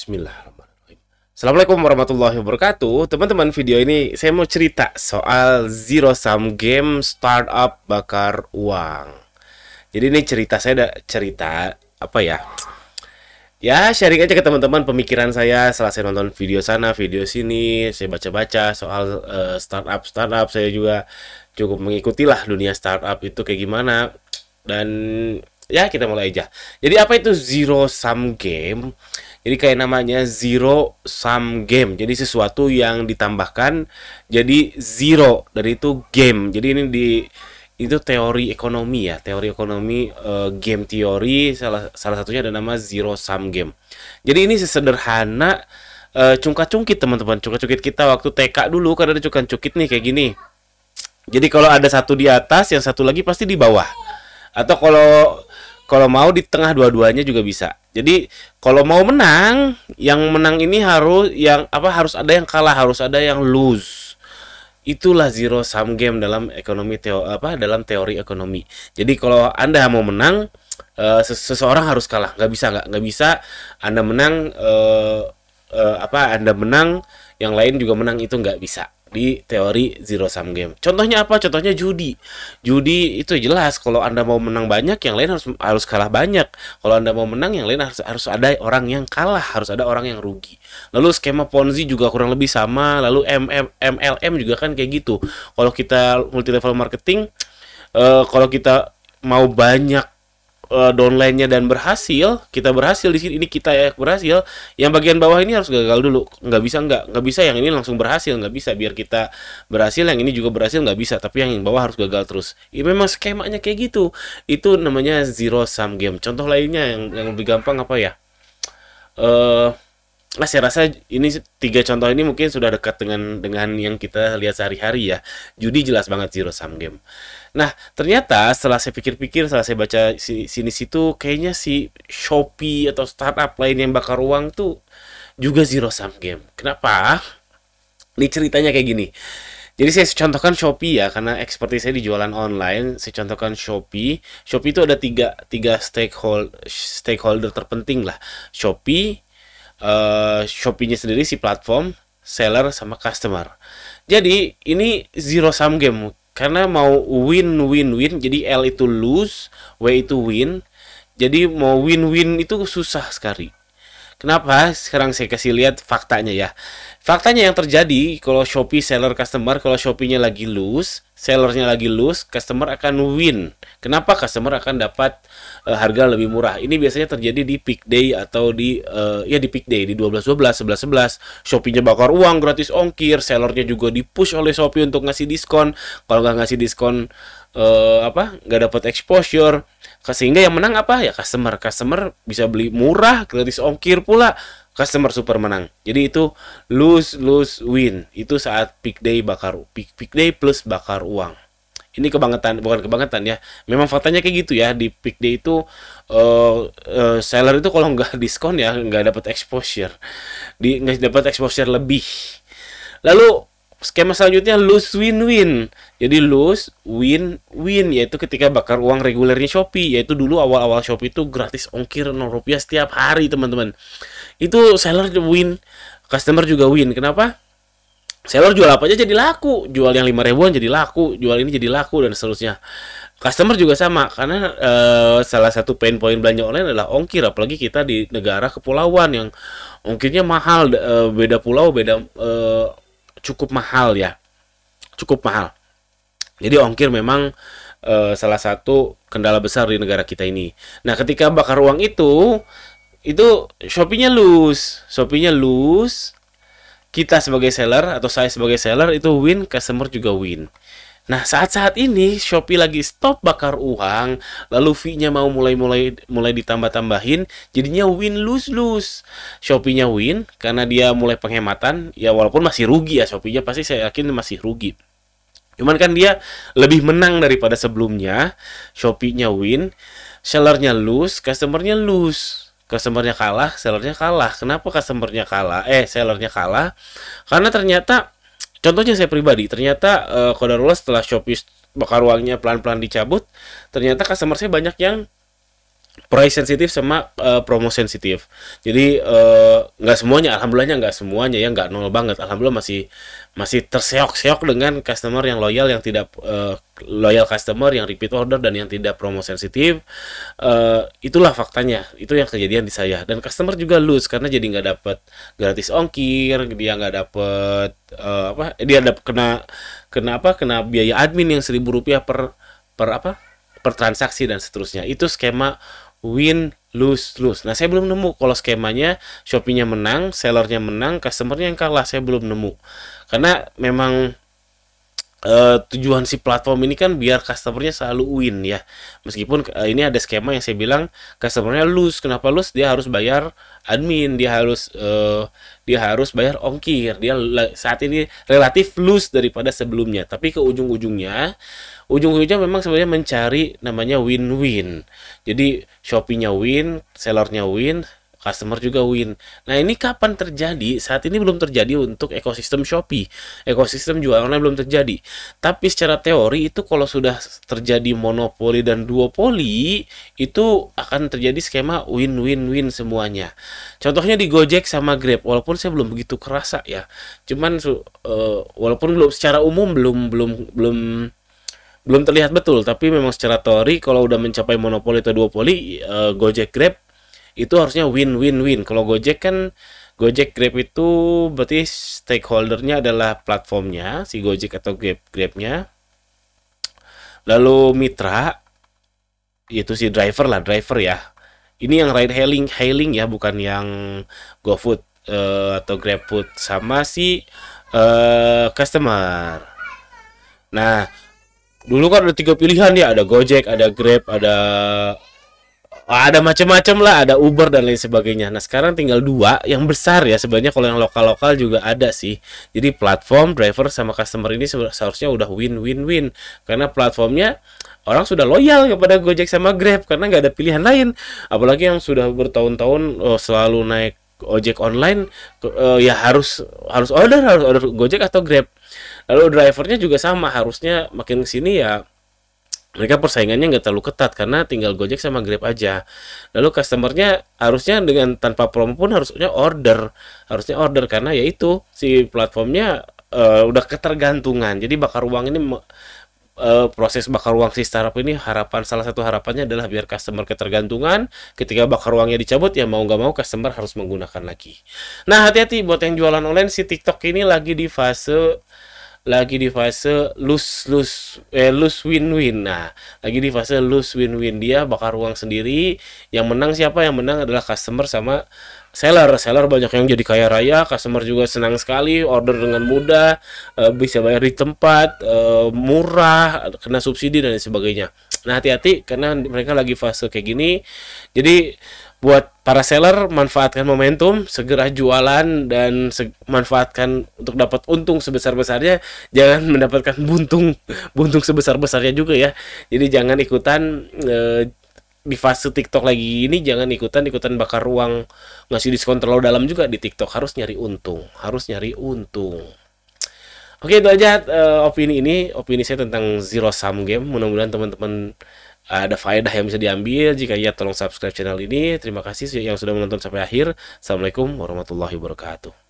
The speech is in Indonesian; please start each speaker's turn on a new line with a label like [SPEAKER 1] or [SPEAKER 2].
[SPEAKER 1] Bismillahirrahmanirrahim. Assalamualaikum warahmatullahi wabarakatuh. Teman-teman, video ini saya mau cerita soal zero sum game startup bakar uang. Jadi ini cerita saya cerita apa ya? Ya, sharing aja ke teman-teman pemikiran saya setelah saya nonton video sana, video sini, saya baca-baca soal startup. Saya juga cukup mengikuti lah dunia startup itu kayak gimana. Dan ya, kita mulai aja. Jadi apa itu zero sum game? Jadi kayak namanya zero sum game. Jadi sesuatu yang ditambahkan jadi zero dari itu game. Jadi ini itu teori ekonomi ya, teori ekonomi game teori salah satunya ada nama zero sum game. Jadi ini sesederhana cungkit-cungkit teman-teman, cungkit-cungkit kita waktu TK dulu kan ada cungkit-cungkit nih kayak gini. Jadi kalau ada satu di atas, yang satu lagi pasti di bawah. Atau kalau mau di tengah dua-duanya juga bisa. Jadi kalau mau menang, yang menang ini harus ada yang kalah, harus ada yang lose. Itulah zero sum game dalam dalam teori ekonomi. Jadi kalau Anda mau menang, seseorang harus kalah. Nggak bisa Anda menang Anda menang, yang lain juga menang, itu nggak bisa di teori zero sum game. Contohnya apa? Contohnya judi. Judi itu jelas kalau Anda mau menang banyak, yang lain harus kalah banyak. Kalau Anda mau menang, yang lain harus ada orang yang kalah, harus ada orang yang rugi. Lalu skema Ponzi juga kurang lebih sama. Lalu MLM juga kan kayak gitu. Kalau kita multi level marketing, kalau kita mau banyak downline-nya dan kita berhasil di sini, ini kita ya berhasil, yang bagian bawah ini harus gagal dulu. Nggak bisa yang ini langsung berhasil, nggak bisa. Biar kita berhasil, yang ini juga berhasil, nggak bisa. Tapi yang bawah harus gagal terus. Ini memang skemanya kayak gitu. Itu namanya zero sum game. Contoh lainnya yang lebih gampang apa ya? Saya rasa ini 3 contoh ini mungkin sudah dekat dengan yang kita lihat sehari-hari ya. Judi jelas banget zero sum game. Nah, ternyata setelah saya pikir-pikir, setelah saya baca sini situ, kayaknya si Shopee atau startup lain yang bakar uang tuh juga zero sum game. Kenapa? Ini ceritanya kayak gini. Jadi saya contohkan Shopee ya, karena ekspertis saya di jualan online. Saya contohkan Shopee. Shopee itu ada tiga stakeholder terpenting lah. Shopee-nya sendiri si platform, seller, sama customer. Jadi ini zero sum game karena mau win-win-win. Jadi L itu lose, W itu win. Jadi mau win-win itu susah sekali. Kenapa? Sekarang saya kasih lihat faktanya ya. Faktanya yang terjadi kalau Shopee seller customer, kalau Shopee-nya lagi lose, sellernya lagi lose, customer akan win. Kenapa? Customer akan dapat harga lebih murah. Ini biasanya terjadi di peak day atau di peak day di 12.12, 11.11. Shopee-nya bakar uang, gratis ongkir, sellernya juga di-push oleh Shopee untuk ngasih diskon. Kalau nggak ngasih diskon nggak dapat exposure, sehingga yang menang apa ya? Customer bisa beli murah, gratis ongkir pula, customer super menang. Jadi itu lose win. Itu saat peak day peak day plus bakar uang. Ini kebangetan, bukan kebangetan ya, memang faktanya kayak gitu ya. Di peak day itu seller itu kalau nggak diskon ya nggak dapat exposure, nggak dapat exposure lebih. Lalu skema selanjutnya lose win-win. Jadi lose win-win, yaitu ketika bakar uang regulernya Shopee, yaitu dulu awal-awal Shopee itu gratis ongkir 0 rupiah setiap hari teman-teman. Itu seller win, customer juga win. Kenapa? Seller jual apa aja jadi laku, jual yang 5 ribuan jadi laku, jual ini jadi laku, dan seterusnya. Customer juga sama, karena salah satu pain point belanja online adalah ongkir, apalagi kita di negara kepulauan yang ongkirnya mahal, beda pulau beda cukup mahal ya, cukup mahal. Jadi ongkir memang salah satu kendala besar di negara kita ini. Nah, ketika bakar uang itu Shopee-nya lose, kita sebagai seller atau saya sebagai seller itu win, customer juga win. Nah, saat-saat ini Shopee lagi stop bakar uang, lalu fee-nya mau mulai ditambah-tambahin, jadinya win lose. Shopee-nya win karena dia mulai penghematan, ya walaupun masih rugi ya, Shopee-nya pasti saya yakin masih rugi. Cuman kan dia lebih menang daripada sebelumnya. Shopee-nya win, sellernya lose, customer-nya lose. Customer-nya kalah, sellernya kalah. Kenapa customer-nya kalah? Sellernya kalah karena ternyata, contohnya saya pribadi, ternyata qadarullah setelah Shopee bakar uangnya pelan-pelan dicabut, ternyata customer saya banyak yang price sensitif sama promo sensitif. Jadi nggak semuanya, alhamdulillahnya nggak semuanya ya, nggak nol banget. Alhamdulillah masih masih terseok-seok dengan customer yang loyal, yang tidak loyal customer, yang repeat order dan yang tidak promo sensitif. Itulah faktanya. Itu yang kejadian di saya. Dan customer juga lose karena jadi nggak dapat gratis ongkir, dia nggak dapat apa? Dia dapat kena kena apa? Kena biaya admin yang Rp1.000 per apa? Per transaksi dan seterusnya. Itu skema win lose lose. Nah, saya belum nemu kalau skemanya Shopee-nya menang, sellernya menang, customernya yang kalah. Saya belum nemu. Karena memang tujuan si platform ini kan biar customernya selalu win ya. Meskipun ini ada skema yang saya bilang customernya lose. Kenapa lose? Dia harus bayar admin, dia harus bayar ongkir. Dia saat ini relatif lose daripada sebelumnya. Tapi ke ujung-ujungnya memang sebenarnya mencari namanya win-win. Jadi Shopee-nya win, sellernya win, customer juga win. Nah, ini kapan terjadi? Saat ini belum terjadi untuk ekosistem Shopee. Ekosistem jual online belum terjadi. Tapi secara teori itu kalau sudah terjadi monopoli dan duopoli, itu akan terjadi skema win-win-win semuanya. Contohnya di Gojek sama Grab, walaupun saya belum begitu kerasa ya. Cuman walaupun belum secara umum belum terlihat betul, tapi memang secara teori kalau udah mencapai monopoli atau duopoli, Gojek Grab itu harusnya win-win-win. Kalau Gojek kan, Gojek Grab itu berarti stakeholdernya adalah platformnya, si Gojek atau Grabnya. Lalu mitra, itu si driver lah, driver ya. Ini yang ride hailing ya, bukan yang GoFood atau GrabFood sama si customer. Nah, dulu kan ada 3 pilihan ya, ada Gojek, ada Grab, ada macam-macam lah, ada Uber dan lain sebagainya. Nah, sekarang tinggal 2 yang besar ya. Sebenarnya kalau yang lokal-lokal juga ada sih. Jadi platform, driver sama customer ini seharusnya udah win-win-win karena platformnya orang sudah loyal kepada Gojek sama Grab karena nggak ada pilihan lain. Apalagi yang sudah bertahun-tahun selalu naik ojek online, ya harus order Gojek atau Grab. Lalu drivernya juga sama, harusnya makin kesini ya mereka persaingannya nggak terlalu ketat karena tinggal Gojek sama Grab aja. Lalu customernya harusnya dengan tanpa promo pun harusnya order karena yaitu si platformnya udah ketergantungan. Jadi bakar uang ini proses bakar uang si startup ini, salah satu harapannya adalah biar customer ketergantungan. Ketika bakar uangnya dicabut ya mau nggak mau customer harus menggunakan lagi. Nah, hati-hati buat yang jualan online, si TikTok ini lagi di fase lose win-win. Nah, lagi di fase lose win-win, dia bakar uang sendiri. Yang menang siapa? Yang menang adalah customer sama seller banyak yang jadi kaya raya, customer juga senang sekali, order dengan mudah, bisa bayar di tempat, murah, kena subsidi dan lain sebagainya. Nah, hati-hati karena mereka lagi fase kayak gini. Jadi buat para seller, manfaatkan momentum, segera jualan dan manfaatkan untuk dapat untung sebesar-besarnya, jangan mendapatkan buntung buntung sebesar-besarnya juga ya. Jadi jangan ikutan di fase TikTok lagi ini, jangan ikutan bakar uang, ngasih diskon terlalu dalam juga di TikTok. Harus nyari untung. Oke, itu aja opini saya tentang zero sum game. Mudah-mudahan teman-teman ada faedah yang bisa diambil. Jika iya, tolong subscribe channel ini. Terima kasih yang sudah menonton sampai akhir. Assalamualaikum warahmatullahi wabarakatuh.